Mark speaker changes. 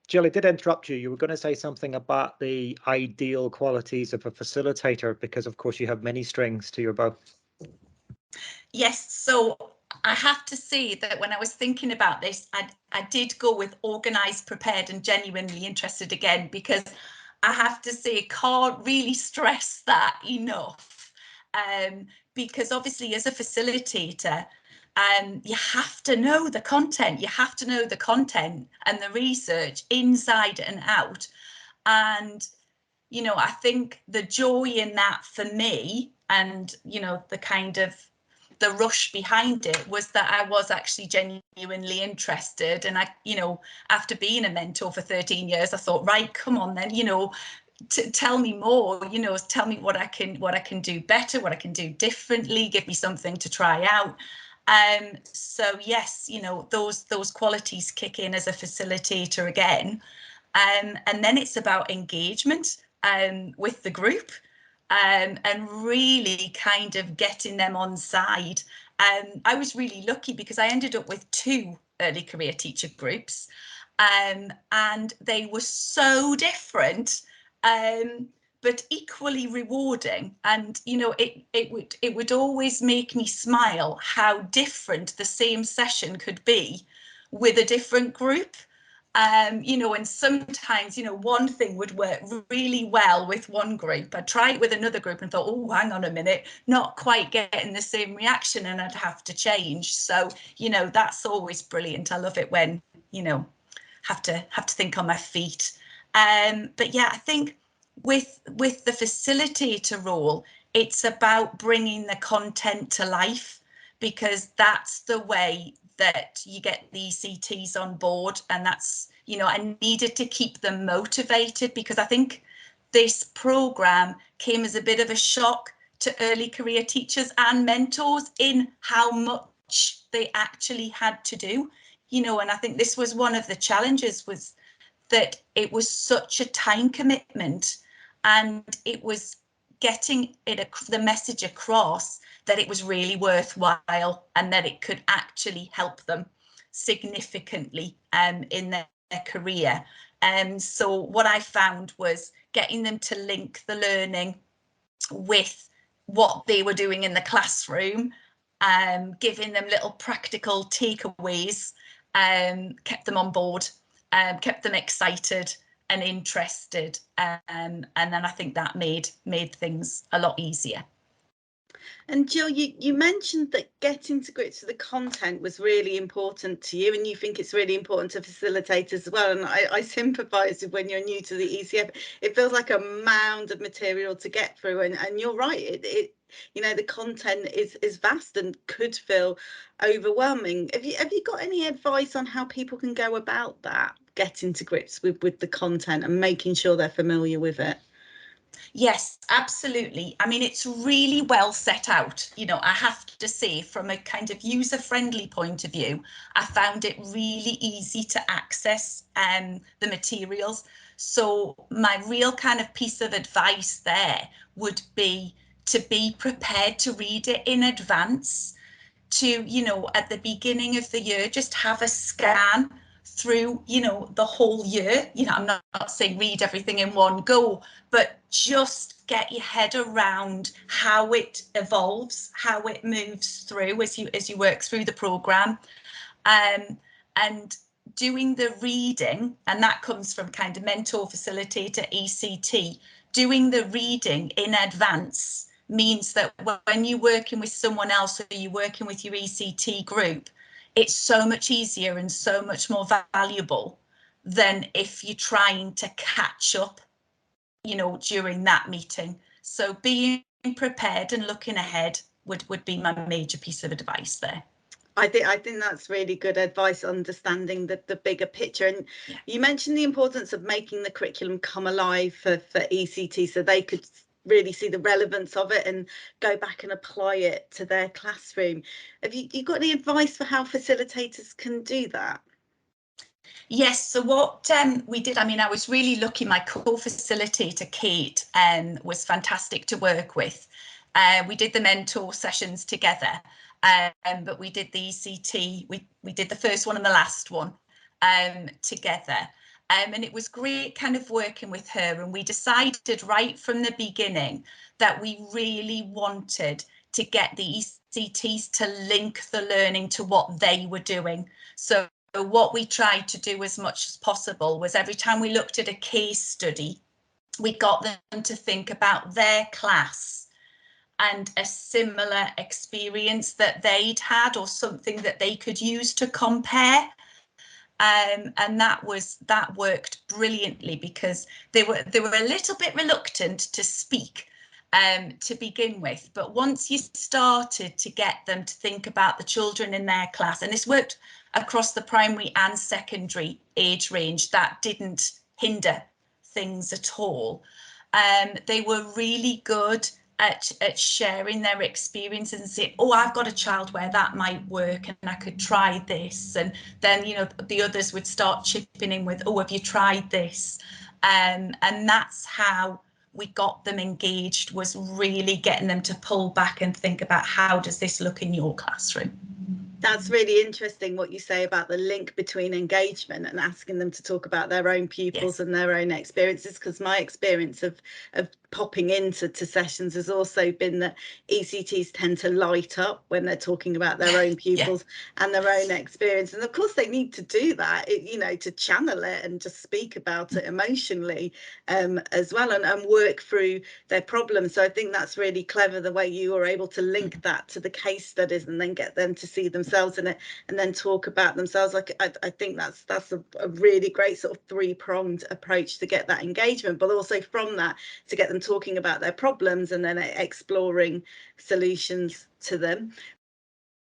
Speaker 1: Jill, I did interrupt you. You were going to say something about the ideal qualities of a facilitator, because of course you have many strings to your bow.
Speaker 2: Yes, so I have to say that when I was thinking about this, I did go with organised, prepared and genuinely interested again, because I have to say, can't really stress that enough. Because obviously as a facilitator, you have to know the content. You have to know the content and the research inside and out. And, you know, I think the joy in that for me, and, you know, the kind of the rush behind it, was that I was actually genuinely interested. And I, you know, after being a mentor for 13 years, I thought, right, come on then, you know, tell me more, you know, tell me what I can do better, what I can do differently, give me something to try out. So yes, you know, those qualities kick in as a facilitator again. And then it's about engagement with the group, and really kind of getting them on side. I was really lucky because I ended up with 2 early career teacher groups, and they were so different, but equally rewarding. And you know, it would always make me smile how different the same session could be with a different group. You know, and sometimes, you know, one thing would work really well with one group. I'd try it with another group and thought, oh, hang on a minute, not quite getting the same reaction, and I'd have to change. So, you know, that's always brilliant. I love it when, you know, have to think on my feet. But yeah, I think with the facilitator role, it's about bringing the content to life, because that's the way that you get the ECTs on board. And that's, you know, I needed to keep them motivated, because I think this programme came as a bit of a shock to early career teachers and mentors in how much they actually had to do, you know. And I think this was one of the challenges, was that it was such a time commitment, and it was getting the message across that it was really worthwhile and that it could actually help them significantly in their career. And so what I found was getting them to link the learning with what they were doing in the classroom, giving them little practical takeaways, kept them on board, kept them excited and interested, and then I think that made things a lot easier.
Speaker 3: And Jill, you mentioned that getting to grips with the content was really important to you, and you think it's really important to facilitators as well. And I sympathise with when you're new to the ECF. It feels like a mound of material to get through, and you're right. It you know, the content is vast and could feel overwhelming. Have you got any advice on how people can go about that, getting to grips with the content and making sure they're familiar with it?
Speaker 2: Yes, absolutely. I mean, it's really well set out. You know, I have to say, from a kind of user-friendly point of view, I found it really easy to access the materials. So my real kind of piece of advice there would be to be prepared to read it in advance, to, you know, at the beginning of the year, just have a scan through, you know, the whole year. You know, I'm not saying read everything in one go, but just get your head around how it evolves, how it moves through as you work through the programme, and doing the reading. And that comes from kind of mentor, facilitator, ECT. Doing the reading in advance means that when you're working with someone else, or you're working with your ECT group, it's so much easier and so much more valuable than if you're trying to catch up, you know, during that meeting. So being prepared and looking ahead would be my major piece of advice there.
Speaker 3: I think that's really good advice, understanding the bigger picture. And yeah, you mentioned the importance of making the curriculum come alive for ECT, so they could really see the relevance of it and go back and apply it to their classroom. Have you got any advice for how facilitators can do that?
Speaker 2: Yes, so what we did, I mean, I was really lucky. My co-facilitator, Kate, was fantastic to work with. We did the mentor sessions together, but we did the ECT, we did the first one and the last one together. And it was great kind of working with her, and we decided right from the beginning that we really wanted to get the ECTs to link the learning to what they were doing. So what we tried to do as much as possible was every time we looked at a case study, we got them to think about their class and a similar experience that they'd had, or something that they could use to compare. And that worked brilliantly, because they were a little bit reluctant to speak to begin with, but once you started to get them to think about the children in their class, and this worked across the primary and secondary age range, that didn't hinder things at all. They were really good at sharing their experiences and saying, oh, I've got a child where that might work and I could try this. And then, you know, the others would start chipping in with, oh, have you tried this? And that's how we got them engaged, was really getting them to pull back and think about, how does this look in your classroom?
Speaker 3: That's really interesting what you say about the link between engagement and asking them to talk about their own pupils and their own experiences, because my experience of popping into sessions has also been that ECTs tend to light up when they're talking about their own pupils and their own experience. And of course they need to do that, you know, to channel it and just speak about it emotionally as well, and work through their problems. So I think that's really clever, the way you were able to link that to the case studies and then get them to see themselves in it and then talk about themselves. Like I think that's a really great sort of three-pronged approach to get that engagement, but also from that to get them talking about their problems and then exploring solutions to them.